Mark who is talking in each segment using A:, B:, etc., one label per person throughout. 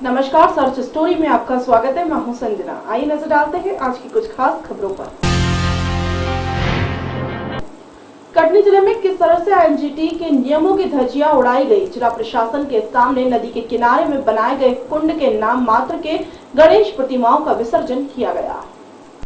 A: नमस्कार, search story में आपका स्वागत है। मैं हूं संजना। आइए नजर डालते हैं आज की कुछ खास खबरों पर। कटनी जिले में किस तरह से एनजीटी के नियमों की धज्जियां उड़ाई गई। जिला प्रशासन के सामने नदी के किनारे में बनाए गए कुंड के नाम मात्र के गणेश प्रतिमाओं का विसर्जन किया गया।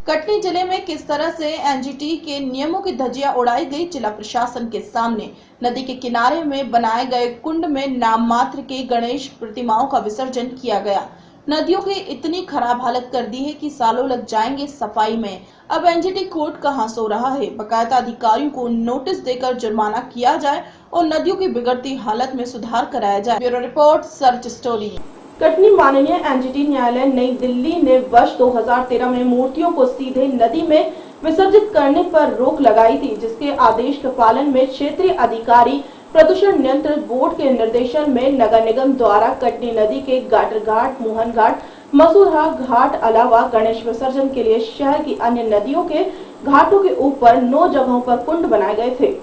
A: कटनी जिले में किस तरह से एनजीटी के नियमों की धज्जियां उड़ाई गई। जिला प्रशासन के सामने नदी के किनारे में बनाए गए कुंड में नाम मात्र के गणेश प्रतिमाओं का विसर्जन किया गया। नदियों की इतनी खराब हालत कर दी है कि सालों लग जाएंगे सफाई में। अब एनजीटी कोर्ट कहां सो रहा है। बाकायदा अधिकारियों को नोटिस देकर जुर्माना किया जाए और नदियों की बिगड़ती हालत में सुधार कराया जाए। Bureau report, search story. Katni माननीय एनजीटी न्यायालय नई दिल्ली ने वर्ष 2013 में मूर्तियों को सीधे नदी में विसर्जित करने पर रोक लगाई थी, जिसके आदेश के पालन में क्षेत्रीय अधिकारी प्रदूषण नियंत्रण बोर्ड के निर्देशन में नगर निगम द्वारा कटनी नदी के गाटर घाट, मोहन घाट, मसूरहा घाट अलावा गणेश विसर्जन के लिए शहर की अन्य नदियों के घाटों के ऊपर 9 जगहों पर कुंड बनाए गए थे।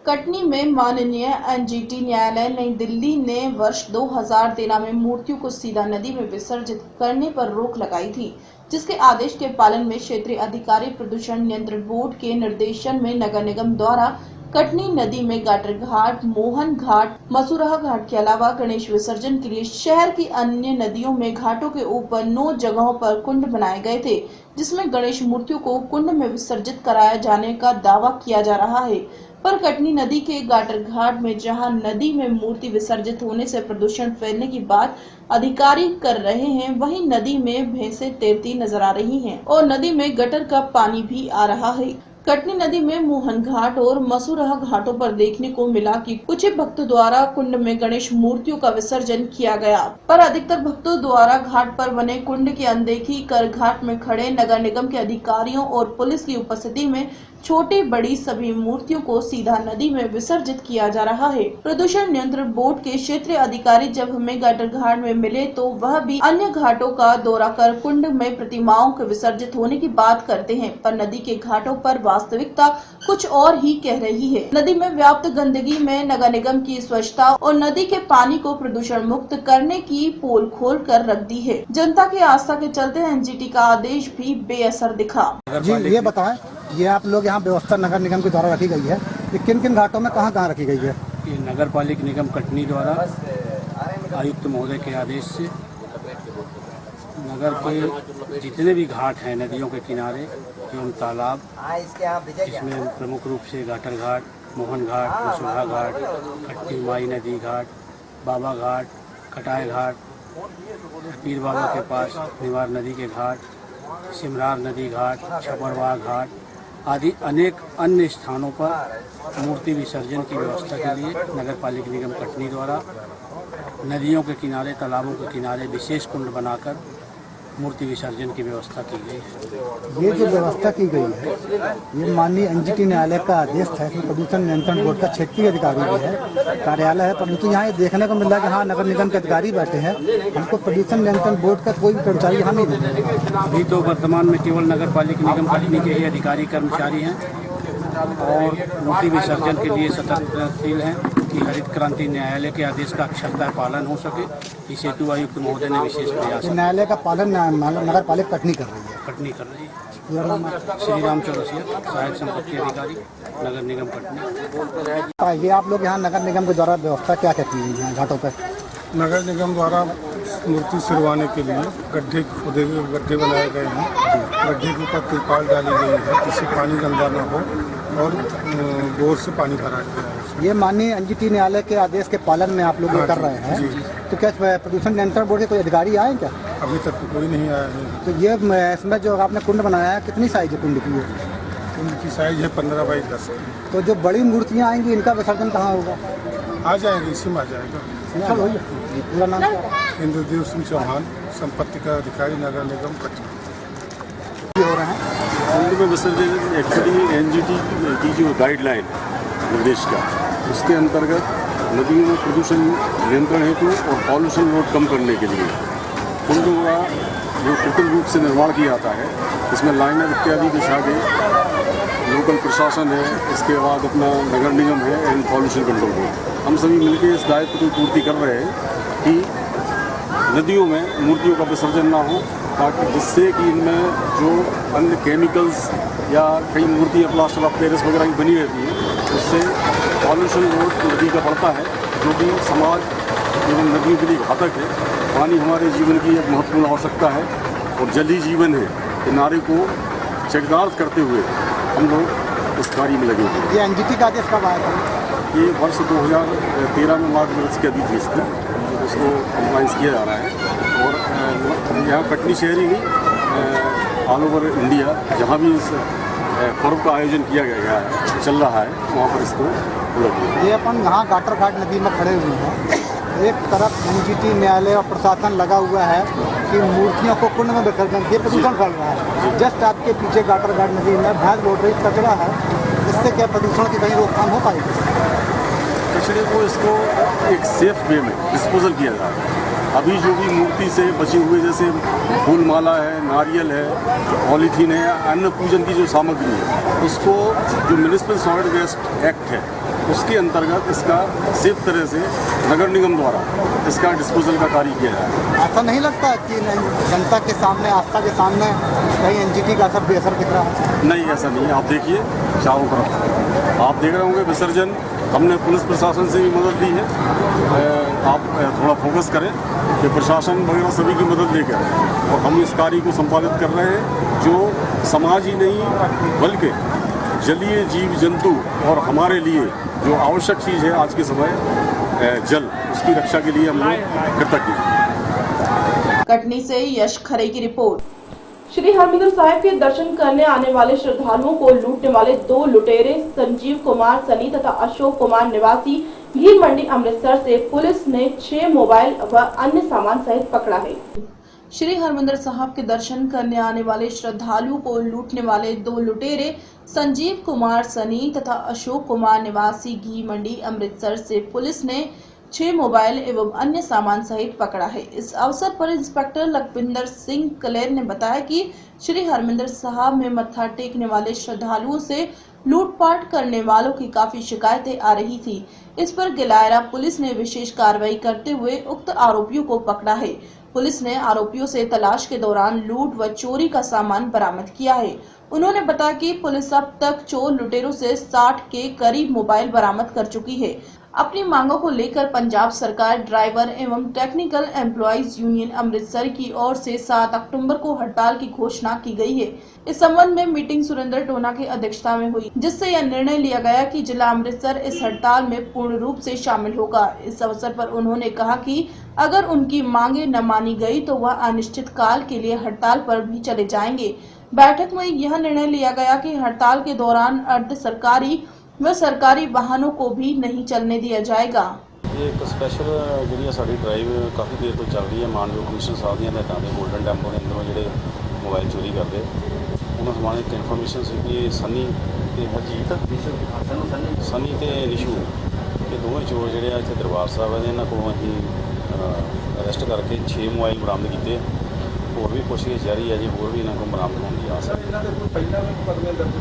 A: कटनी में माननीय एनजीटी न्यायालय नई दिल्ली ने वर्ष 2013 में मूर्तियों को सीधा नदी में विसर्जित करने पर रोक लगाई थी, जिसके आदेश के पालन में क्षेत्रीय अधिकारी प्रदूषण नियंत्रण बोर्ड के निर्देशन में नगर निगम द्वारा कटनी नदी में गाटर घाट, मोहन घाट, मसूरहा घाट के अलावा गणेश विसर्जन के लिए शहर की अन्य नदियों में घाटों के ऊपर 9 जगहों पर कुंड बनाए गए थे, जिसमें गणेश मूर्तियों को कुंड में विसर्जित कराया जाने का दावा किया जा रहा है। पर कटनी नदी के गाटर घाट में जहां नदी में मूर्ति विसर्जित होने से प्रदूषण फैलने की बात अधिकारी कर रहे हैं, वहीं नदी में भैंसें तैरती नजर आ रही हैं और नदी में गटर का पानी भी आ रहा है। कटनी नदी में मोहन घाट और मसूरहा घाटों पर देखने को मिला कि कुछ भक्तों द्वारा कुंड में गणेश मूर्तियों का विसर्जन किया गया, पर अधिकतर भक्तों द्वारा घाट पर बने कुंड की अनदेखी कर घाट में खड़े नगर निगम के अधिकारियों और पुलिस की उपस्थिति में छोटी बड़ी सभी मूर्तियों को सीधा नदी में विसर्जित किया जा रहा है। प्रदूषण नियंत्रण बोर्ड के क्षेत्रीय अधिकारी जब हमें गाटर घाट में मिले तो वह भी अन्य घाटों का दौरा कर कुंड में प्रतिमाओं के विसर्जित होने की बात करते हैं, पर नदी के घाटों पर वास्तविकता कुछ और ही कह रही है। नदी में व्याप्त गंदगी में नगर निगम की स्वच्छता और नदी के पानी को प्रदूषण मुक्त करने की पोल खोल कर रख दी है। जनता की आस्था के चलते एनजीटी का आदेश भी बेअसर दिखा।
B: जी ये बताएं, ये आप लोग यहाँ व्यवस्था नगर निगम के द्वारा रखी गई है, ये किन किन घाटों में कहाँ रखी गई है?
C: ये नगर पालिक निगम कटनी द्वारा आयुक्त महोदय के आदेश से नगर के जितने भी घाट हैं नदियों के किनारे एवं तालाब, इसमें प्रमुख रूप से गाटर घाट, मोहन घाट, मसूरहा घाट, खट्टी माई नदी घाट, बाबा घाट, कटाई घाट, पीर बाबा के पास निवार नदी के घाट, सिमरार नदी घाट, छपरवा घाट आदि अनेक अन्य स्थानों पर मूर्ति विसर्जन की व्यवस्था के लिए नगर पालिक निगम कटनी द्वारा नदियों के किनारे, तालाबों के किनारे विशेष कुंड बनाकर मूर्ति विसर्जन की व्यवस्था की गई है।
B: ये जो व्यवस्था की गई है, ये माननीय एनजीटी न्यायालय का आदेश था। इसमें प्रदूषण नियंत्रण बोर्ड का क्षेत्रीय अधिकारी भी है, कार्यालय है, परंतु यहाँ ये देखने को मिल रहा है कि हाँ नगर निगम के अधिकारी बैठे हैं, हमको प्रदूषण नियंत्रण बोर्ड का कोई भी कर्मचारी यहाँ नहीं मिला।
C: अभी तो वर्तमान में केवल नगर पालिक निगम कटनी के ही अधिकारी कर्मचारी हैं और मूर्ति विसर्जन के लिए सतर्कशील हैं कि हरित क्रांति न्यायालय के आदेश का अक्षरतः पालन हो सके। इस हेतु आयुक्त महोदय ने विशेष प्रयास।
B: न्यायालय का पालन नगर पालिक कटनी कर रही
C: है। श्री राम चौरसिया, सहायक संपत्ति अधिकारी, नगर निगम कटनी।
B: ये आप लोग यहाँ नगर निगम के द्वारा व्यवस्था क्या क्या की गई है घाटों पर?
D: नगर निगम द्वारा मूर्ति सिरवाने के लिए गड्ढे बनाए गए हैं। गड्ढे के ऊपर तिरपाल डाली गई है जिससे पानी गंदा न हो और बोर से पानी भरा गया है।
B: ये माननीय एनजीटी न्यायालय के आदेश के पालन में आप लोग ये कर रहे हैं। तो क्या प्रदूषण नियंत्रण बोर्ड के कोई अधिकारी आए क्या?
D: अभी तक तो कोई नहीं आया है।
B: तो ये इसमें जो आपने कुंड बनाया है, कितनी साइज है कुंड की?
D: कुंड की साइज है 15 बाई 10।
B: तो जो बड़ी मूर्तियाँ आएंगी इनका विसर्जन कहाँ होगा?
D: आ जाएंगे, इसी में आ जाएगा।
B: पूरा नाम
D: इंद्रदेव सिंह चौहान, संपत्ति का अधिकारी, नगर निगम कटनी।
B: हो रहा है
E: कुंड में विसर्जन एक्चुअली एनजीटी की जो गाइडलाइन निर्देश का, उसके अंतर्गत नदियों में प्रदूषण नियंत्रण हेतु और पॉल्यूशन लोड कम करने के लिए कुंडों का जो कृत्रिम रूप से निर्माण किया जाता है, इसमें लाइनर इत्यादि बिछा के लोकल प्रशासन है, इसके बाद अपना नगर निगम है एंड पॉल्यूशन कंट्रोल बोर्ड, हम सभी मिलकर इस दायित्व की पूर्ति कर रहे हैं कि नदियों में मूर्तियों का विसर्जन ना हो, ताकि जिससे कि इनमें जो अन्य केमिकल्स या कई मूर्तियाँ प्लास्टर ऑफ पेरिस वगैरह की बनी रहती हैं, उससे पॉल्यूशन लोड नदी का बढ़ता है, जो कि समाज एवं नदियों के लिए घातक है। पानी हमारे जीवन की एक महत्वपूर्ण आवश्यकता है और जल ही जीवन है। कि नारे को चरितार्थ करते हुए हम लोग इस कार्य में लगे हुए हैं।
B: ये एनजीटी का आदेश कब आया था?
E: ये वर्ष 2013 में मार्गदर्शिका की अभी थी इसकी, उसको कंप्लाइंस किया जा रहा है। और यहाँ कटनी शहर ही नहीं, ऑल ओवर इंडिया जहाँ भी इस पर्व का आयोजन किया गया है, चल रहा है, वहाँ पर इसको लगे।
B: ये अपन यहाँ गाटर घाट नदी में खड़े हुए हैं। एक तरफ एनजीटी न्यायालय और प्रशासन लगा हुआ है कि मूर्तियों को कुंड में विसर्जन, ये प्रदूषण फैल रहा है। जस्ट आपके पीछे गाटर घाट नदी में भैंस लौट रही कचरा है, इससे क्या प्रदूषण की कहीं रोकथाम हो पाएगी?
E: कचरे को इसको एक सेफ वे में डिस्पोजल किया जा रहा है। अभी जो भी मूर्ति से बचे हुए जैसे फूल माला है, नारियल है, पॉलीथीन है, अन्न पूजन की जो सामग्री है, उसको जो म्युनिसिपल सॉलिड वेस्ट एक्ट है उसके अंतर्गत इसका सेफ तरह से नगर निगम द्वारा इसका डिस्पोजल का कार्य किया जाए।
B: ऐसा नहीं लगता कि जनता के सामने, आस्था के सामने कहीं एनजीटी का असर बेअसर दिख रहा है?
E: नहीं, ऐसा नहीं है। आप देखिए चारों तरफ आप देख रहे होंगे विसर्जन, हमने पुलिस प्रशासन से भी मदद ली है। आप थोड़ा फोकस करें कि प्रशासन वगैरह सभी की मदद लेकर और हम इस कार्य को संपादित कर रहे हैं, जो समाज ही नहीं बल्कि जलीय जीव जंतु और हमारे लिए जो आवश्यक चीज़ है आज के समय जल, उसकी रक्षा के लिए हम लोग कृतज्ञ हैं।
A: कटनी से यश खरे की रिपोर्ट। श्री हरमंदिर साहिब के दर्शन करने आने वाले श्रद्धालुओं को लूटने वाले 2 लुटेरे संजीव कुमार सनी तथा अशोक कुमार निवासी घी मंडी अमृतसर से पुलिस ने 6 मोबाइल व अन्य सामान सहित पकड़ा है। श्री हरमंदिर साहब के दर्शन करने आने वाले श्रद्धालुओं को लूटने वाले 2 लुटेरे संजीव कुमार सनी तथा अशोक कुमार निवासी घी मंडी अमृतसर से पुलिस ने 6 मोबाइल एवं अन्य सामान सहित पकड़ा है। इस अवसर पर इंस्पेक्टर लखविंदर सिंह कलेर ने बताया कि श्री हरमंदिर साहब में मत्था टेकने वाले श्रद्धालुओं से लूटपाट करने वालों की काफी शिकायतें आ रही थी। इस पर गिलायरा पुलिस ने विशेष कार्रवाई करते हुए उक्त आरोपियों को पकड़ा है। पुलिस ने आरोपियों से तलाश के दौरान लूट व चोरी का सामान बरामद किया है। उन्होंने बताया कि पुलिस अब तक चोर लुटेरों से 60 के करीब मोबाइल बरामद कर चुकी है। अपनी मांगों को लेकर पंजाब सरकार ड्राइवर एवं टेक्निकल एम्प्लॉइज यूनियन अमृतसर की ओर से 7 अक्टूबर को हड़ताल की घोषणा की गई है। इस संबंध में मीटिंग सुरेंद्र टोना की अध्यक्षता में हुई, जिससे यह निर्णय लिया गया कि जिला अमृतसर इस हड़ताल में पूर्ण रूप से शामिल होगा। इस अवसर पर उन्होंने कहा कि अगर उनकी मांगे न मानी गई तो वह अनिश्चित काल के लिए हड़ताल पर भी चले जाएंगे। बैठक में यह निर्णय लिया गया कि हड़ताल के दौरान अर्ध सरकारी व सरकारी वाहनों को भी नहीं चलने दिया जाएगा।
F: ये एक स्पैशल जी साड़ी ड्राइव काफ़ी देर तो चल रही है। मानयोग कमिश्नर साहब दी हदायतों के गोल्डन टैंपो के अंदरों जो मोबाइल चोरी करते उन्होंने समान एक इन्फॉर्मेशन सी कि सनी ते हरजीत सनी ते निशू ये दोवें चोर जोड़े इतने दरबार साहब है, इन्होंने को अभी अरेस्ट करके 6 मोबाइल बरामद किए। होर भी पुछगिछ जारी है जी, होर भी इन्होंने को बरामद होने की आस है।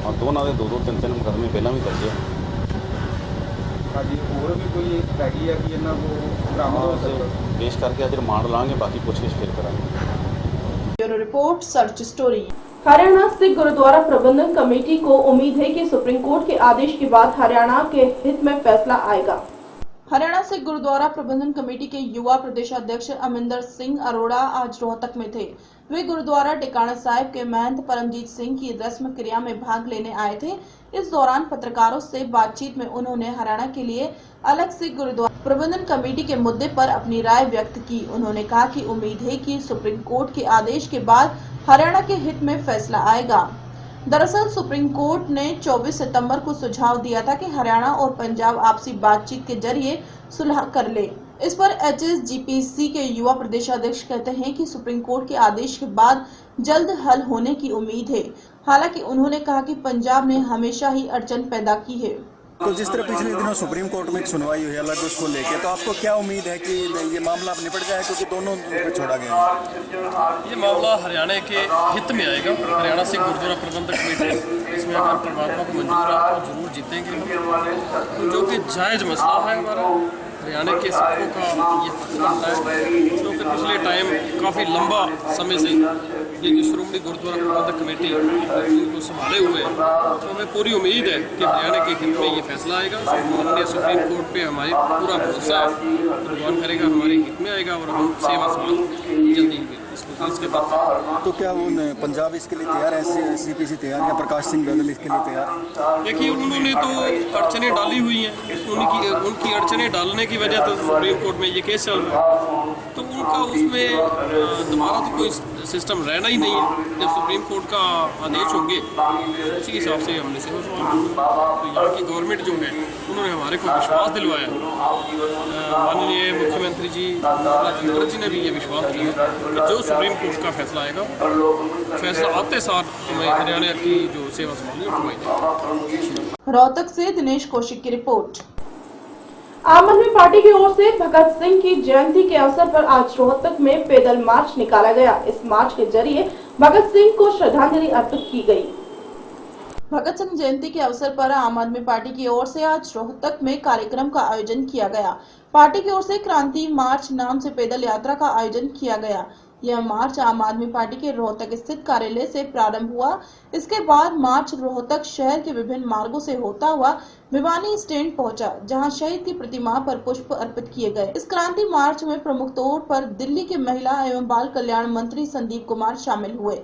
F: और दोनों के 2-2, 3-3 मुकदमे पहला भी दर्ज है। पेश करके आज रिमांड लाएंगे, बाकी पुछगिछ फिर कराएंगे।
A: Bureau report search story. Haryana Sikh Gurdwara Prabandhan committee को उम्मीद है कि सुप्रीम कोर्ट के आदेश के बाद हरियाणा के हित में फैसला आएगा। हरियाणा सिख गुरुद्वारा प्रबंधन कमेटी के युवा प्रदेशाध्यक्ष अमिंदर सिंह अरोड़ा आज रोहतक में थे। वे गुरुद्वारा टिकाणा साहिब के महंत परमजीत सिंह की रस्म क्रिया में भाग लेने आए थे। इस दौरान पत्रकारों से बातचीत में उन्होंने हरियाणा के लिए अलग सिख गुरुद्वारा प्रबंधन कमेटी के मुद्दे पर अपनी राय व्यक्त की। उन्होंने कहा कि उम्मीद है कि सुप्रीम कोर्ट के आदेश के बाद हरियाणा के हित में फैसला आएगा। दरअसल सुप्रीम कोर्ट ने 24 सितंबर को सुझाव दिया था कि हरियाणा और पंजाब आपसी बातचीत के जरिए सुलह कर ले। इस पर HSGPC के युवा प्रदेशाध्यक्ष कहते हैं कि सुप्रीम कोर्ट के आदेश के बाद जल्द हल होने की उम्मीद है। हालांकि उन्होंने कहा कि पंजाब ने हमेशा ही अड़चन पैदा की है।
G: तो जिस तरह पिछले दिनों सुप्रीम कोर्ट में एक सुनवाई हुई अलग उसको लेके, तो आपको क्या उम्मीद है कि ये मामला अब निपट जाए, क्योंकि दोनों को छोड़ा गया है?
H: ये मामला हरियाणा के हित में आएगा। हरियाणा से गुरुद्वारा प्रबंधक कमेटी इसमें अगर परमात्मा को मंजूर है तो जरूर जीतेंगे हम, जो कि जायज़ मसला है हमारा। हरियाणा के सिखों का ये हक बनता है, क्योंकि पिछले टाइम काफ़ी लंबा समय से ये जो श्रोमणी गुरुद्वारा प्रबंधक कमेटी इनको संभाले हुए है, तो हमें पूरी उम्मीद है कि हरियाणा के हित में ये फैसला आएगा। माननीय सुप्रीम कोर्ट पे हमारी पूरा भरोसा है, भगवान करेगा हमारे हित में आएगा और हम सेवा समान जल्दी इसके बाद।
G: तो क्या वो पंजाब इसके लिए तैयार है, CPC तैयार है, प्रकाश सिंह बादल इसके लिए तैयार है?
H: देखिए, उन्होंने तो अड़चनें डाली हुई हैं, उनकी अड़चनें डालने की वजह से सुप्रीम कोर्ट में ये केस चल रहा है, तो उनका उसमें दोबारा तो कोई सिस्टम रहना ही नहीं है। जब सुप्रीम कोर्ट का आदेश होंगे उसी हिसाब से हमने सेवा सवाल किया। तो यहाँ की गवर्नमेंट जो है उन्होंने हमारे को विश्वास दिलवाया, माननीय मुख्यमंत्री जी निर्मला जी ने भी ये विश्वास दिलाया कि जो सुप्रीम कोर्ट का फैसला आएगा, फैसला आते साथ हमें हरियाणा की जो सेवा संभाली उठवाई जाएगी।
A: रोहतक से दिनेश कौशिक की रिपोर्ट। आम आदमी पार्टी की ओर से भगत सिंह की जयंती के अवसर पर आज रोहतक में पैदल मार्च निकाला गया। इस मार्च के जरिए भगत सिंह को श्रद्धांजलि अर्पित की गई। भगत सिंह जयंती के अवसर पर आम आदमी पार्टी की ओर से आज रोहतक में कार्यक्रम का आयोजन किया गया। पार्टी की ओर से क्रांति मार्च नाम से पैदल यात्रा का आयोजन किया गया। यह मार्च आम आदमी पार्टी के रोहतक स्थित कार्यालय से प्रारंभ हुआ। इसके बाद मार्च रोहतक शहर के विभिन्न मार्गों से होता हुआ भिवानी स्टैंड पहुंचा, जहां शहीद की प्रतिमा पर पुष्प अर्पित किए गए। इस क्रांति मार्च में प्रमुख तौर पर दिल्ली के महिला एवं बाल कल्याण मंत्री संदीप कुमार शामिल हुए।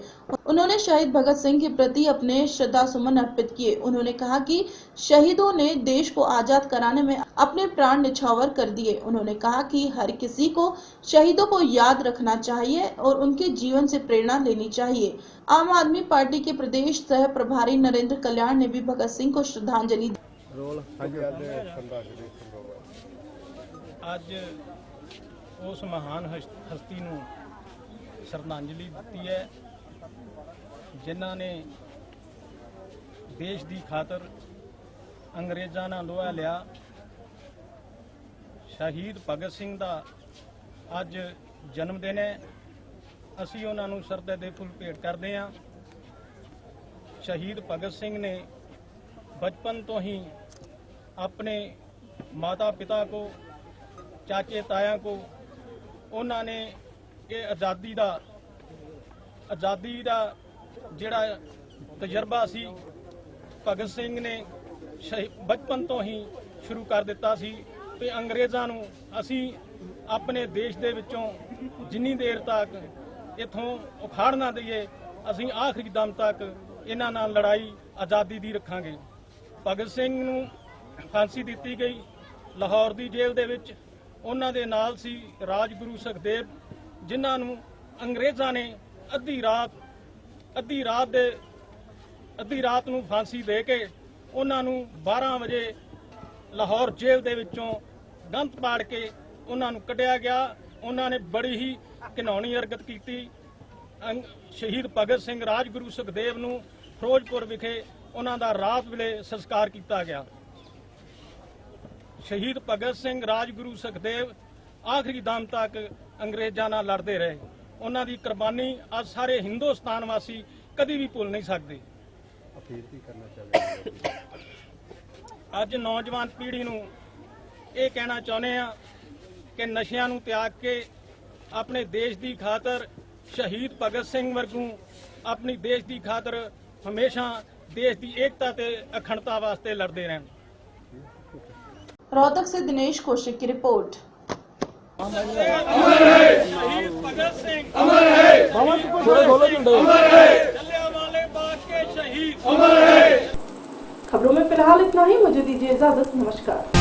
A: उन्होंने शहीद भगत सिंह के प्रति अपने श्रद्धा सुमन अर्पित किए। उन्होंने कहा कि शहीदों ने देश को आजाद कराने में अपने प्राण न्यौछावर कर दिए। उन्होंने कहा कि हर किसी को शहीदों को याद रखना चाहिए और उनके जीवन से प्रेरणा लेनी चाहिए। आम आदमी पार्टी के प्रदेश सह प्रभारी नरेंद्र कल्याण ने भी भगत सिंह को श्रद्धांजलि दी।
I: ਅੱਜ ਉਸ ਮਹਾਨ ਹਸਤੀ ਨੂੰ ਸ਼ਰਧਾਂਜਲੀ ਦਿੱਤੀ ਹੈ, ਜਿਨ੍ਹਾਂ ਨੇ ਦੇਸ਼ ਦੀ ਖਾਤਰ ਅੰਗਰੇਜ਼ਾਂ ਨਾਲ ਲੋਹਾ ਲਿਆ। ਸ਼ਹੀਦ ਭਗਤ ਸਿੰਘ ਦਾ ਅੱਜ ਜਨਮ ਦਿਨ ਹੈ। ਅਸੀਂ ਉਹਨਾਂ ਨੂੰ ਸ਼ਰਧਾ ਦੇ ਫੁੱਲ ਭੇਟ ਕਰਦੇ ਹਾਂ। ਸ਼ਹੀਦ ਭਗਤ ਸਿੰਘ ਨੇ बचपन तो ही अपने माता पिता को, चाचे ताया को, उन्होंने ये आज़ादी का जिहड़ा तजर्बा सी भगत सिंह ने बचपन तो ही शुरू कर दिता सी कि अंग्रेज़ां नूं असीं अपने देश दे विचों जिन्नी देर तक इथों उखाड़ ना दईए, असीं आखिरी दम तक इन्हां नाल लड़ाई आज़ादी दी रखांगे। भगत सिंह ਨੂੰ ਫਾਂਸੀ ਦਿੱਤੀ ਗਈ ਲਾਹੌਰ ਦੀ ਜੇਲ੍ਹ ਦੇ ਵਿੱਚ। ਉਹਨਾਂ ਦੇ ਨਾਲ ਸੀ ਰਾਜਗੁਰੂ ਸੁਖਦੇਵ, ਜਿਨ੍ਹਾਂ ਨੂੰ ਅੰਗਰੇਜ਼ਾਂ ਨੇ ਅੱਧੀ ਰਾਤ ਨੂੰ ਫਾਂਸੀ ਦੇ ਕੇ ਉਹਨਾਂ ਨੂੰ 12 ਵਜੇ ਲਾਹੌਰ ਜੇਲ੍ਹ ਦੇ ਵਿੱਚੋਂ ਗੰਧ ਪਾੜ ਕੇ ਉਹਨਾਂ ਨੂੰ ਕੱਢਿਆ ਗਿਆ। ਉਹਨਾਂ ਨੇ ਬੜੀ ਹੀ ਘਿਨਾਉਣੀ ਹਰਕਤ ਕੀਤੀ। ਸ਼ਹੀਦ ਭਗਤ ਸਿੰਘ ਰਾਜਗੁਰੂ ਸੁਖਦੇਵ ਨੂੰ ਫਿਰੋਜ਼ਪੁਰ ਵਿਖੇ ਉਹਨਾਂ ਦਾ ਰਾਤ ਵੇਲੇ ਸੰਸਕਾਰ ਕੀਤਾ ਗਿਆ। ਸ਼ਹੀਦ ਭਗਤ ਸਿੰਘ ਰਾਜਗੁਰੂ ਸੁਖਦੇਵ ਆਖਰੀ ਦਮ ਤੱਕ ਅੰਗਰੇਜ਼ਾਂ ਨਾਲ ਲੜਦੇ ਰਹੇ। ਉਹਨਾਂ ਦੀ ਕੁਰਬਾਨੀ ਅੱਜ ਸਾਰੇ ਹਿੰਦੁਸਤਾਨ ਵਾਸੀ ਕਦੀ ਵੀ ਭੁੱਲ ਨਹੀਂ ਸਕਦੇ। ਅਪੀਲ ਵੀ ਕਰਨਾ ਚਾਹੁੰਦੇ ਅੱਜ ਨੌਜਵਾਨ ਪੀੜ੍ਹੀ ਨੂੰ ਇਹ ਕਹਿਣਾ ਚਾਹੁੰਦੇ ਆ ਕਿ ਨਸ਼ਿਆਂ ਨੂੰ ਤਿਆਗ ਕੇ ਆਪਣੇ ਦੇਸ਼ ਦੀ ਖਾਤਰ ਸ਼ਹੀਦ ਭਗਤ ਸਿੰਘ ਵਰਗੂ ਆਪਣੀ ਦੇਸ਼ ਦੀ ਖਾਤਰ ਹਮੇਸ਼ਾ देश की एकता ते अखंडता वास्ते लड़ते रहन।
A: रोहतक से दिनेश कौशिक की रिपोर्ट।
I: शहीद भगत सिंह अमर है, जलियांवाले बाग के शहीद अमर है।
A: खबरों में फिलहाल इतना ही। मुझे दीजिए इजाजत। नमस्कार।